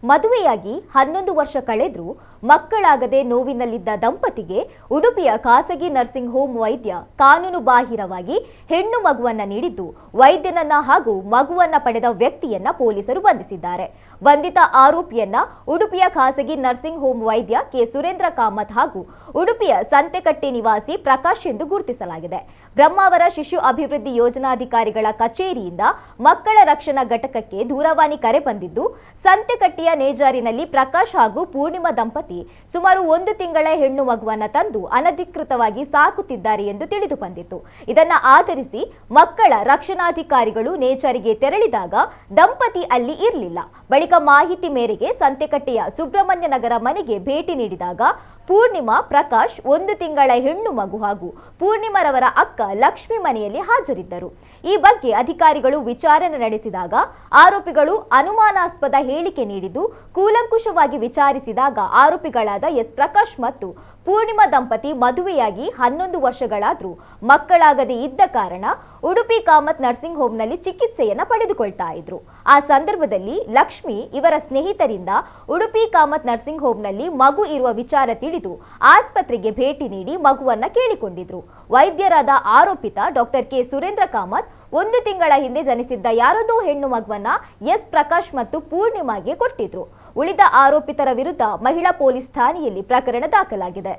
ಮದುವೆಯಾಗಿ 11 ವರ್ಷ ಕಳೆದರೂ ಮಕ್ಕಳಾಗದೆ ನೋವಿನಲ್ಲಿದ್ದ ದಂಪತಿಗೆ ಉಡುಪಿಯ ಖಾಸಗಿ ನರ್ಸಿಂಗ್ ಹೋಮ್ ವೈದ್ಯ ಕಾನೂನು ಬಾಹಿರವಾಗಿ ಹೆಣ್ಣು ಮಗುವನ್ನ ನೀಡಿದ್ದು ವೈದ್ಯನನ್ನ ಹಾಗೂ ಮಗುವನ್ನ ಪಡೆದ ವ್ಯಕ್ತಿಯನ್ನ ಪೊಲೀಸರು ಬಂಧಿಸಿದ್ದಾರೆ. ಬಂಧಿತ ಆರೋಪಿಯನ್ನ ಉಡುಪಿಯ ಖಾಸಗಿ ನರ್ಸಿಂಗ್ ಹೋಮ್ ವೈದ್ಯ ಕೆ ಸುರೇಂದ್ರ ಕಾಮತ್ ಹಾಗೂ ಉಡುಪಿಯ ಸಂತೆಕಟ್ಟೆ ನಿವಾಸಿ ಪ್ರಕಾಶ್ ಎಂದು ಗುರುತಿಸಲಾಗಿದೆ. ಬ್ರಹ್ಮಾವರ ಶಿಶು ಅಭಿವೃದ್ಧಿ ಯೋಜನಾಧಿಕಾರಿಗಳ ಕಚೇರಿಯಿಂದ ಮಕ್ಕಳ ರಕ್ಷಣಾ ಘಟಕಕ್ಕೆ ದೂರವಾಣಿ ಕರೆ ಬಂದಿದ್ದು, ಸಂತೆಕಟ್ಟೆಯ ನೇಜಾರಿನಲ್ಲಿ ಪ್ರಕಾಶ್ ಹಾಗೂ ಪೂರ್ಣಿಮಾ ದಂಪತಿ ಸುಮಾರು 1 ತಿಂಗಳ ಹೆಣ್ಣು ಮಗುವನ್ನ ತಂದು ಅನಧಿಕೃತವಾಗಿ ಸಾಕುತ್ತಿದ್ದಾರೆ ಎಂದು ತಿಳಿದು ಬಂದಿತ್ತು. ಇದನ್ನ ಆಧರಿಸಿ ಮಕ್ಕಳ ರಕ್ಷಣಾಧಿಕಾರಿಗಳು ನೇಜಾರಿಗೆ ತೆರಳಿದಾಗ ದಂಪತಿ ಅಲ್ಲಿ ಇರಲಿಲ್ಲ. ಬಳಿಕ ಮಾಹಿತಿ ಮೇರೆಗೆ ಸಂತೆಕಟ್ಟೆಯ ಸುಬ್ರಹ್ಮಣ್ಯ ನಗರ ಮನೆಗೆ ಭೇಟಿ ನೀಡಿದಾಗ ಪೂರ್ಣಿಮಾ, ಪ್ರಕಾಶ್ 1 ತಿಂಗಳ ಹೆಣ್ಣು ಮಗು ಹಾಗೂ ಪೂರ್ಣಿಮಾರವರ ಅಕ್ಕ ಲಕ್ಷ್ಮಿ ಮನೆಯಲ್ಲಿ ಹಾಜರಿದ್ದರು. ಈ ಬಗ್ಗೆ ಅಧಿಕಾರಿಗಳು ವಿಚಾರಣೆ ನಡೆಸಿದಾಗ ಆರೋಪಿಗಳು ಅನುಮಾನಾಸ್ಪದ ಹೇಳಿಕೆ ನೀಡಿದ್ದು, ಕೂಲಂಕುಷವಾಗಿ ವಿಚಾರಿಸಿದಾಗ ಆರೋಪಿಗಳಾದ ಎಸ್ ಪ್ರಕಾಶ್ ಮತ್ತು ಪೂರ್ಣಿಮಾ ದಂಪತಿ ಮದುವೆಯಾಗಿ 11 ವರ್ಷಗಳಾದರೂ ಮಕ್ಕಳಾಗದೆ ಇದ್ದ ಕಾರಣ ಉಡುಪಿ ಕಾಮತ್ ನರ್ಸಿಂಗ್ ಹೋಮ್ನಲ್ಲಿ ಚಿಕಿತ್ಸೆಯನ್ನ ಪಡೆದುಕೊಳ್ತಾ ಇದ್ರು. ಆ ಸಂದರ್ಭದಲ್ಲಿ ಲಕ್ಷ್ಮಿ ಇವರ ಸ್ನೇಹಿತರಿಂದ ಉಡುಪಿ ಕಾಮತ್ ನರ್ಸಿಂಗ್ ಹೋಮ್ನಲ್ಲಿ ಮಗು ಇರುವ ವಿಚಾರ ತಿಳಿದು ಆಸ್ಪತ್ರೆಗೆ ಭೇಟಿ ನೀಡಿ ಮಗುವನ್ನ ಕೇಳಿಕೊಂಡಿದ್ರು. ವೈದ್ಯರಾದ ಆರೋಪಿತ ಡಾಕ್ಟರ್ ಕೆ ಸುರೇಂದ್ರ ಕಾಮತ್ 1 ತಿಂಗಳ ಹಿಂದೆ ಜನಿಸಿದ್ದ ಯಾರೊಂದು ಹೆಣ್ಣು ಮಗುವನ್ನ ಎಸ್ ಪ್ರಕಾಶ್ ಮತ್ತು ಪೂರ್ಣಿಮಾಗೆ ಕೊಟ್ಟಿದ್ರು. ಉಳಿದ ಆರೋಪಿತರ ವಿರುದ್ಧ ಮಹಿಳಾ ಪೊಲೀಸ್ ಠಾಣೆಯಲ್ಲಿ ಪ್ರಕರಣ ದಾಖಲಾಗಿದೆ.